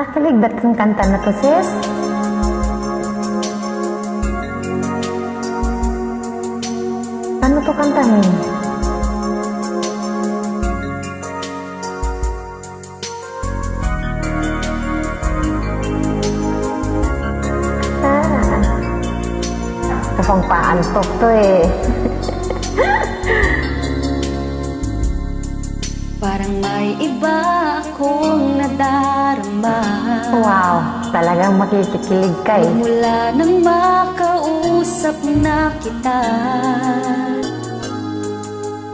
Nakakaligbat ang kanta na to, sis. Ano to kantahin? Kapang paantok to eh. Parang may iba akong nadarama. Wow, talagang makikikilig ka eh. Mula nang makausap na kita,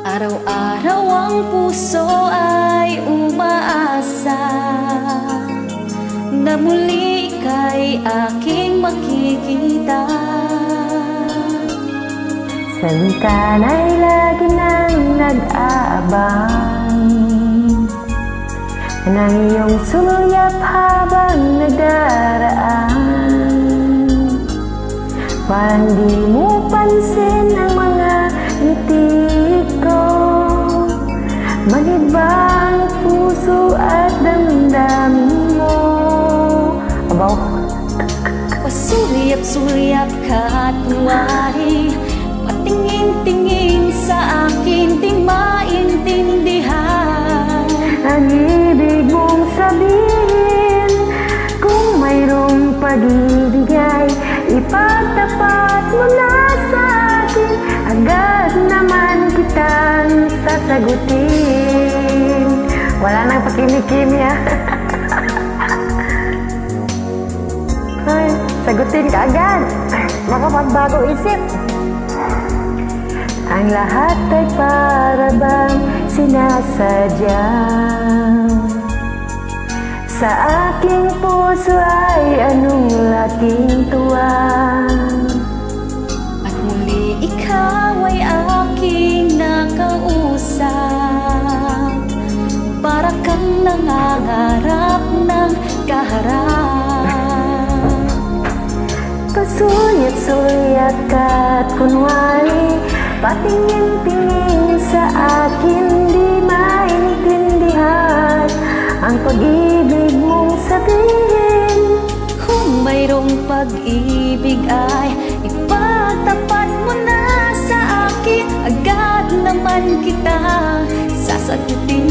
araw-araw ang puso ay umaasa na muli ika'y aking makikita. Sa bintana'y lagi nang nag-aabang ng iyong sulyap habang nagdaraan. Parang di mo pansin ang mga ngiti ko. Manid ba ang puso at damdamin mo? Abaw. Pasulyap-sulyap ka at kunwari, patingin-tingin sa akin, di maintindihan ang ibig mong sabihin. Kung mayroong pag-ibig ay ipagtapat mo na sa akin, agad naman kitang sasagutin. Wala nang pakimikimi ha. Ay, sagutin ka agad. Baka magbago isip. Ang lahat ay para bang sinasadya. Sa aking puso ay anong laking tuwa. at muli ikaw ay aking nakausap. Para kang nangangarap ng kaharap. Pasulyat-sulyat ka at kunwari, patingin-tingin sa akin, di maintindihan ang pag-ibig mong sabihin. Kung mayroong pag-ibig ay ipagtapat mo na sa akin, agad naman kita sasagutin.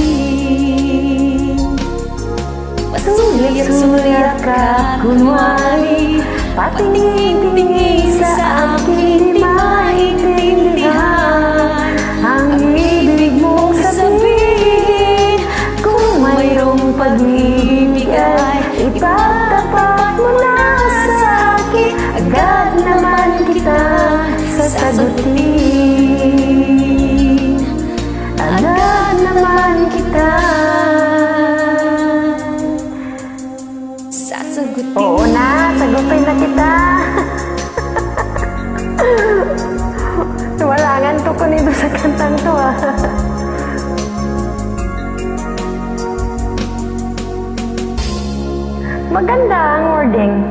Pasulyat-sulyat ka at kunwari, patingin-tingin sa akin, di maintindihan ang ibig mong sabihin. Kung mayroong pag-ibig ay ipagtapat mo na sa akin, agad naman kita sasagutin. Agad naman kita sasagutin. Oo na, sagutin na kita. Walangan to ko nito sa kantang to ah. Maganda ang wording.